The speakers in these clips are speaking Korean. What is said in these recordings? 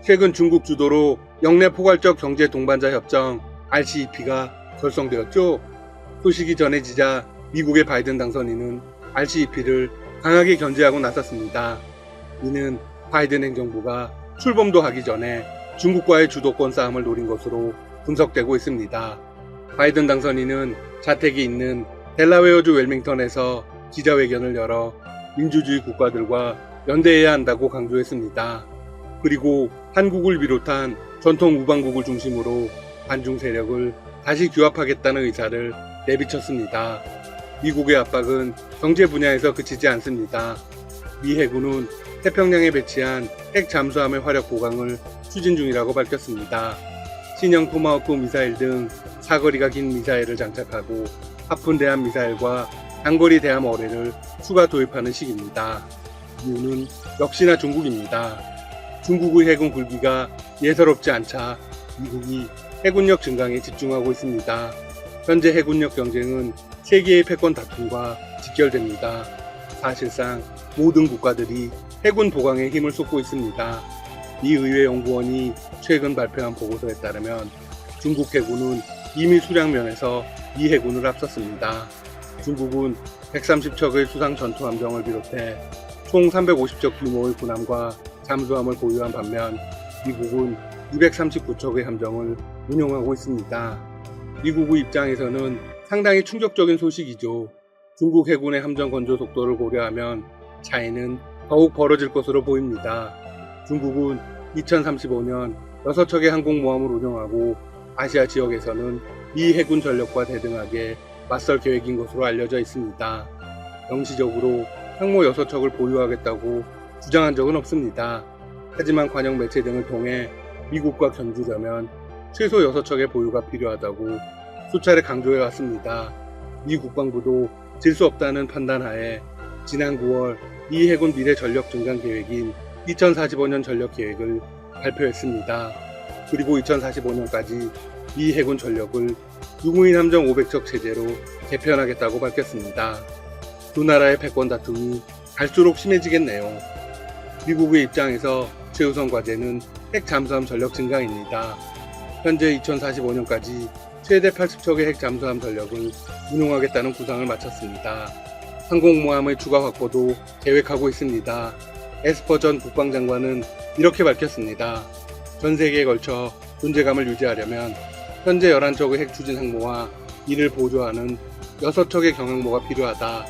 최근 중국 주도로 영내 포괄적 경제 동반자 협정 RCEP가 결성되었죠. 소식이 전해지자 미국의 바이든 당선인은 RCEP를 강하게 견제하고 나섰습니다. 이는 바이든 행정부가 출범도 하기 전에 중국과의 주도권 싸움을 노린 것으로 분석되고 있습니다. 바이든 당선인은 자택이 있는 델라웨어주 웰밍턴에서 기자회견을 열어 민주주의 국가들과 연대해야 한다고 강조했습니다. 그리고 한국을 비롯한 전통 우방국을 중심으로 반중 세력을 다시 규합하겠다는 의사를 내비쳤습니다. 미국의 압박은 경제 분야에서 그치지 않습니다. 미 해군은 태평양에 배치한 핵 잠수함의 화력 보강을 추진 중이라고 밝혔습니다. 신형 토마호크 미사일 등 사거리가 긴 미사일을 장착하고 하푼 대함 미사일과 장거리 대함 어뢰를 추가 도입하는 시기입니다. 이유는 역시나 중국입니다. 중국의 해군 굴기가 예사롭지 않자 미국이 해군력 증강에 집중하고 있습니다. 현재 해군력 경쟁은 세계의 패권 다툼과 직결됩니다. 사실상 모든 국가들이 해군 보강에 힘을 쏟고 있습니다. 미 의회 연구원이 최근 발표한 보고서에 따르면 중국 해군은 이미 수량면에서 미 해군을 앞섰습니다. 중국은 130척의 수상 전투함정을 비롯해 총 350척 규모의 군함과 잠수함을 보유한 반면 미국은 239척의 함정을 운용하고 있습니다. 미국의 입장에서는 상당히 충격적인 소식이죠. 중국 해군의 함정 건조 속도를 고려하면 차이는 더욱 벌어질 것으로 보입니다. 중국은 2035년 6척의 항공모함을 운영하고 아시아 지역에서는 미 해군 전력과 대등하게 맞설 계획인 것으로 알려져 있습니다. 명시적으로 항모 6척을 보유하겠다고 주장한 적은 없습니다. 하지만 관영 매체 등을 통해 미국과 견주려면 최소 6척의 보유가 필요하다고 수차례 강조해 왔습니다. 미 국방부도 질 수 없다는 판단하에 지난 9월 미 해군 미래 전력 증강 계획인 2045년 전력 계획을 발표했습니다. 그리고 2045년까지 미 해군 전력을 유무인 함정 500척 체제로 개편하겠다고 밝혔습니다. 두 나라의 패권 다툼이 갈수록 심해지겠네요. 미국의 입장에서 최우선 과제는 핵 잠수함 전력 증강입니다. 현재 2045년까지 최대 80척의 핵 잠수함 전력을 운용하겠다는 구상을 마쳤습니다. 항공모함의 추가 확보도 계획하고 있습니다. 에스퍼 전 국방장관은 이렇게 밝혔습니다. 전 세계에 걸쳐 존재감을 유지하려면 현재 11척의 핵 추진 항모와 이를 보조하는 6척의 경항모가 필요하다.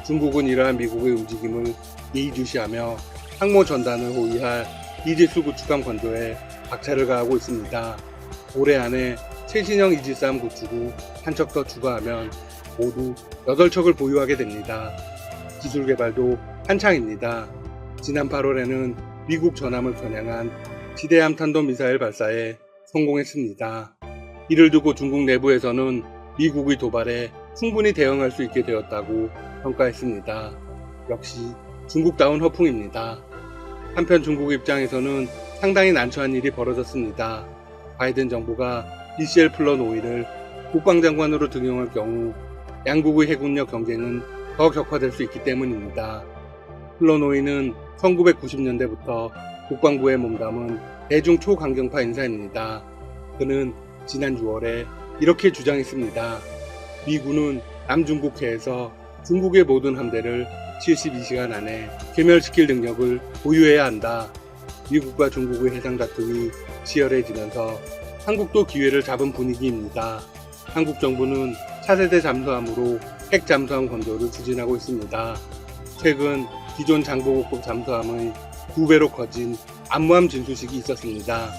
중국은 이러한 미국의 움직임을 예의주시하며 항모 전단을 호위할 이지스 구축함 건조에 박차를 가하고 있습니다. 올해 안에 최신형 이지스 함 구축 후 한 척 더 추가하면 모두 8척을 보유하게 됩니다. 기술 개발도 한창입니다. 지난 8월에는 미국 전함을 겨냥한 지대함 탄도미사일 발사에 성공했습니다. 이를 두고 중국 내부에서는 미국의 도발에 충분히 대응할 수 있게 되었다고 평가했습니다. 역시 중국다운 허풍입니다. 한편 중국 입장에서는 상당히 난처한 일이 벌어졌습니다. 바이든 정부가 미셸 플러노이를 국방장관으로 등용할 경우 양국의 해군력 경쟁은 더 격화될 수 있기 때문입니다. 플러노이는 1990년대부터 국방부에 몸담은 대중 초강경파 인사입니다. 그는 지난 6월에 이렇게 주장했습니다. 미군은 남중국해에서 중국의 모든 함대를 72시간 안에 괴멸시킬 능력을 보유해야 한다. 미국과 중국의 해상 다툼이 치열해지면서 한국도 기회를 잡은 분위기입니다. 한국 정부는 차세대 잠수함으로 핵 잠수함 건조를 추진하고 있습니다. 최근 기존 장보고급 잠수함의 2배로 커진 암무함 진수식이 있었습니다.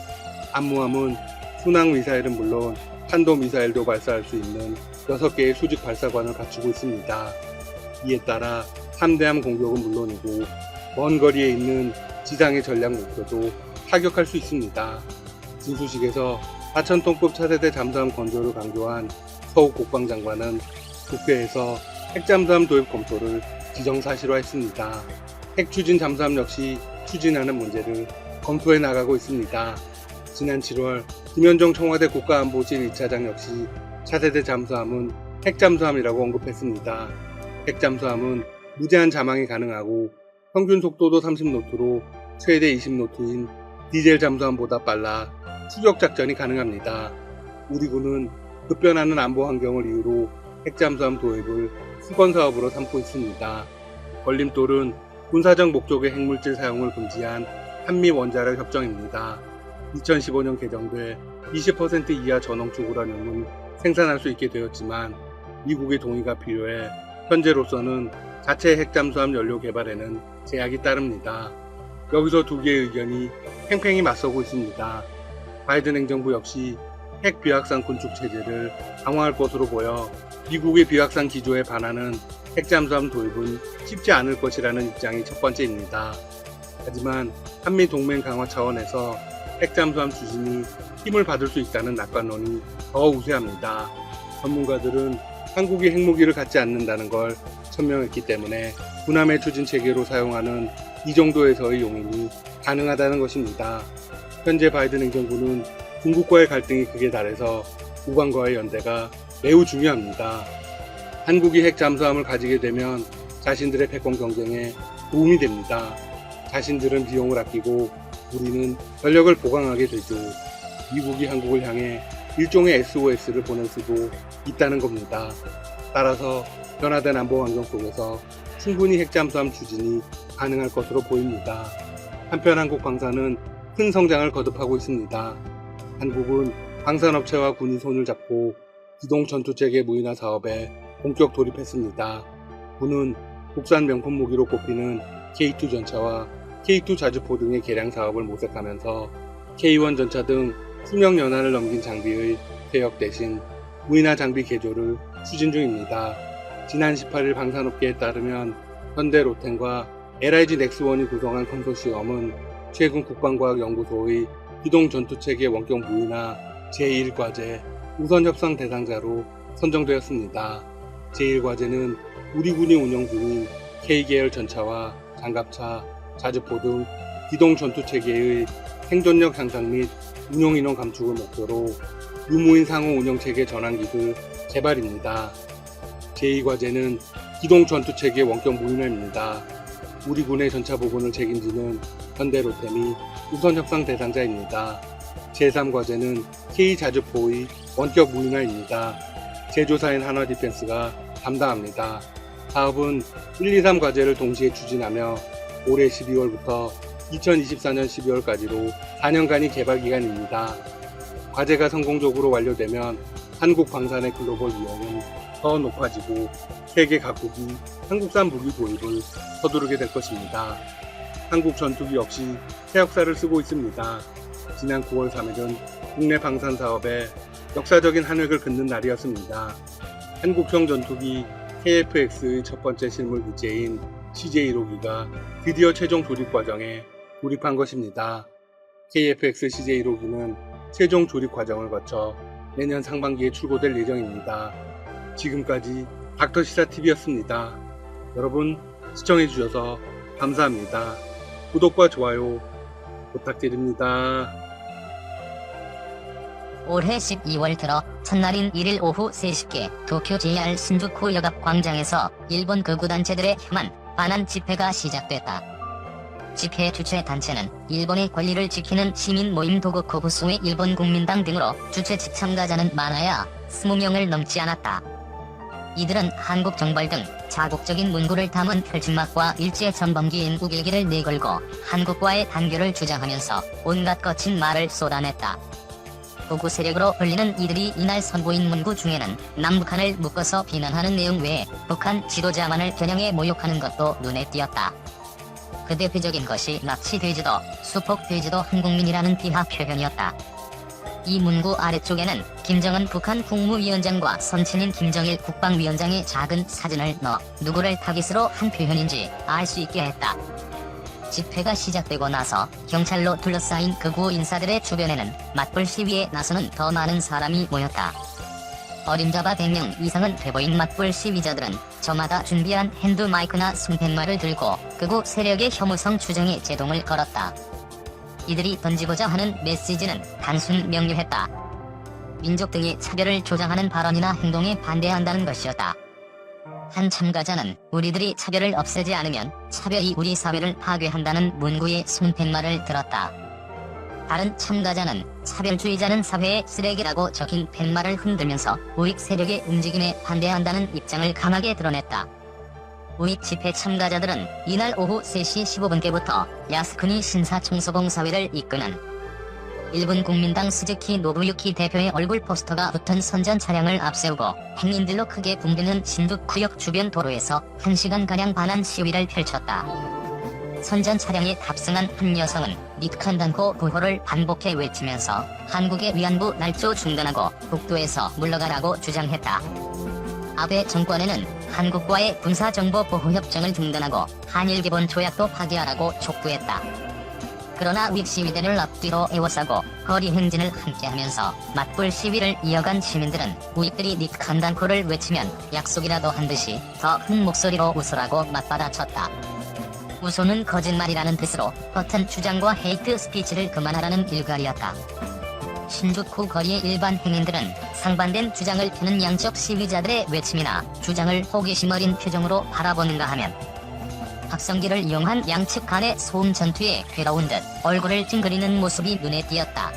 암무함은 순항 미사일은 물론 탄도 미사일도 발사할 수 있는 6개의 수직 발사관을 갖추고 있습니다. 이에 따라 함대함 공격은 물론이고 먼 거리에 있는 지상의 전략 목표도 타격할 수 있습니다. 진수식에서 4,000톤급 차세대 잠수함 건조를 강조한 서욱 국방장관은 국회에서 핵잠수함 도입 검토를 기정사실화했습니다. 핵추진 잠수함 역시 추진하는 문제를 검토해 나가고 있습니다. 지난 7월 김현정 청와대 국가안보실 2차장 역시 차세대 잠수함은 핵잠수함이라고 언급했습니다. 핵잠수함은 무제한 자망이 가능하고 평균 속도도 30노트로 최대 20노트인 디젤 잠수함보다 빨라 추적 작전이 가능합니다. 우리 군은 급변하는 안보 환경을 이유로 핵잠수함 도입을 수건 사업으로 삼고 있습니다. 걸림돌은 군사적 목적의 핵물질 사용을 금지한 한미 원자력 협정입니다. 2015년 개정돼 20% 이하 전원축 우라늄은 생산할 수 있게 되었지만 미국의 동의가 필요해 현재로서는 자체 핵잠수함 연료 개발에는 제약이 따릅니다. 여기서 두 개의 의견이 팽팽히 맞서고 있습니다. 바이든 행정부 역시 핵 비확산 군축 체제를 강화할 것으로 보여 미국의 비확산 기조에 반하는 핵잠수함 도입은 쉽지 않을 것이라는 입장이 첫 번째입니다. 하지만 한미 동맹 강화 차원에서 핵잠수함 추진이 힘을 받을 수 있다는 낙관론이 더 우세합니다. 전문가들은 한국이 핵무기를 갖지 않는다는 걸 천명했기 때문에 군함의 추진 체계로 사용하는 이 정도에서의 용인이 가능하다는 것입니다. 현재 바이든 행정부는 중국과의 갈등이 극에 달해서 우방과의 연대가 매우 중요합니다. 한국이 핵 잠수함을 가지게 되면 자신들의 패권 경쟁에 도움이 됩니다. 자신들은 비용을 아끼고 우리는 전력을 보강하게 되죠. 미국이 한국을 향해 일종의 SOS를 보낼 수도 있다는 겁니다. 따라서 변화된 안보 환경 속에서 충분히 핵잠수함 추진이 가능할 것으로 보입니다. 한편 한국 방산은 큰 성장을 거듭하고 있습니다. 한국은 방산업체와 군이 손을 잡고 기동 전투체계 무인화 사업에 본격 돌입했습니다. 군은 국산 명품 무기로 꼽히는 K2 전차와 K2 자주포 등의 개량 사업을 모색하면서 K1 전차 등 수명 연한을 넘긴 장비의 퇴역 대신 무인화 장비 개조를 추진 중입니다. 지난 18일 방산업계에 따르면 현대 로텐과 LIG 넥스원이 구성한 컨소시엄은 최근 국방과학연구소의 기동 전투체계 원격 무인화 제1과제 우선 협상 대상자로 선정되었습니다. 제1과제는 우리 군이 운영 중인 K계열 전차와 장갑차, 자주포 등 기동 전투체계의 생존력 향상 및 운용인원 감축을 목표로 유무인 상호 운영체계 전환기술 개발입니다. 제2과제는 기동 전투체계 원격 무인화입니다. 우리 군의 전차 부분을 책임지는 현대로템이 우선 협상 대상자입니다. 제3과제는 K자주포의 원격 무인화입니다. 제조사인 한화디펜스가 담당합니다. 사업은 1, 2, 3과제를 동시에 추진하며 올해 12월부터 2024년 12월까지로 4년간이 개발기간입니다. 과제가 성공적으로 완료되면 한국 방산의 글로벌 위험은 더 높아지고 세계 각국이 한국산 무기 도입을 서두르게 될 것입니다. 한국 전투기 역시 새 역사를 쓰고 있습니다. 지난 9월 3일은 국내 방산 사업에 역사적인 한 획을 긋는 날이었습니다. 한국형 전투기 KF-X의 첫 번째 실물 기체인 CJ1호기가 드디어 최종 조립 과정에 돌입한 것입니다. KF-X CJ1호기는 최종 조립 과정을 거쳐 내년 상반기에 출고될 예정입니다. 지금까지 닥터시사TV였습니다. 여러분 시청해주셔서 감사합니다. 구독과 좋아요 부탁드립니다. 올해 12월 들어 첫날인 1일 오후 3시께 도쿄 JR 신주쿠 역앞 광장에서 일본 극우단체들의 혐한 반환 집회가 시작됐다. 집회 주최 단체는 일본의 권리를 지키는 시민 모임 도구코 부수의 일본 국민당 등으로 주최 측 참가자는 많아야 20명을 넘지 않았다. 이들은 한국 정벌 등 자국적인 문구를 담은 표지막과 일제 전범기인 우길기를 내걸고 한국과의 단교를 주장하면서 온갖 거친 말을 쏟아냈다. 극우 세력으로 불리는 이들이 이날 선보인 문구 중에는 남북한을 묶어서 비난하는 내용 외에 북한 지도자만을 겨냥해 모욕하는 것도 눈에 띄었다. 그 대표적인 것이 납치돼지도 수폭돼지도 한국민이라는 비하 표현이었다. 이 문구 아래쪽에는 김정은 북한 국무위원장과 선친인 김정일 국방위원장의 작은 사진을 넣어 누구를 타깃으로 한 표현인지 알 수 있게 했다. 집회가 시작되고 나서 경찰로 둘러싸인 극우 인사들의 주변에는 맞불 시위에 나서는 더 많은 사람이 모였다. 어림잡아 100명 이상은 돼보인 맞불 시위자들은 저마다 준비한 핸드마이크나 손팻말을 들고 극우 세력의 혐오성 추정에 제동을 걸었다. 이들이 던지고자 하는 메시지는 단순 명료했다. 민족 등의 차별을 조장하는 발언이나 행동에 반대한다는 것이었다. 한 참가자는 우리들이 차별을 없애지 않으면 차별이 우리 사회를 파괴한다는 문구의 손팻말을 들었다. 다른 참가자는 차별주의자는 사회의 쓰레기라고 적힌 팻말을 흔들면서 우익 세력의 움직임에 반대한다는 입장을 강하게 드러냈다. 우익 집회 참가자들은 이날 오후 3시 15분께부터 야스쿠니 신사청소봉사회를 이끄는 일본 국민당 스즈키 노부유키 대표의 얼굴 포스터가 붙은 선전 차량을 앞세우고 행인들로 크게 붐비는 신주쿠역 주변 도로에서 1시간가량 반환 시위를 펼쳤다. 선전 차량에 탑승한 한 여성은 니칸단코 구호를 반복해 외치면서 한국의 위안부 날조 중단하고 국도에서 물러가라고 주장했다. 아베 정권에는 한국과의 군사정보보호협정을 중단하고 한일기본조약도 파기하라고 촉구했다. 그러나 우익 시위대를 앞뒤로 에워싸고 거리 행진을 함께하면서 맞불 시위를 이어간 시민들은 우익들이 니칸단코를 외치면 약속이라도 한 듯이 더 큰 목소리로 웃으라고 맞받아쳤다. 우소는 거짓말이라는 뜻으로 허튼 주장과 헤이트 스피치를 그만하라는 일갈이었다. 신주쿠 거리의 일반 행인들은 상반된 주장을 펴는 양쪽 시위자들의 외침이나 주장을 호기심 어린 표정으로 바라보는가 하면 확성기를 이용한 양측 간의 소음 전투에 괴로운 듯 얼굴을 찡그리는 모습이 눈에 띄었다.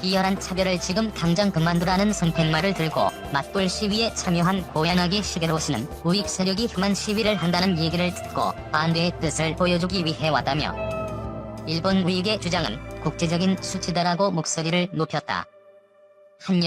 비열한 차별을 지금 당장 그만두라는 손팻말을 들고 맞불 시위에 참여한 고양하기 시게로 씨는 우익 세력이 흉한 시위를 한다는 얘기를 듣고 반대의 뜻을 보여주기 위해 왔다며 일본 우익의 주장은 국제적인 수치다라고 목소리를 높였다. 한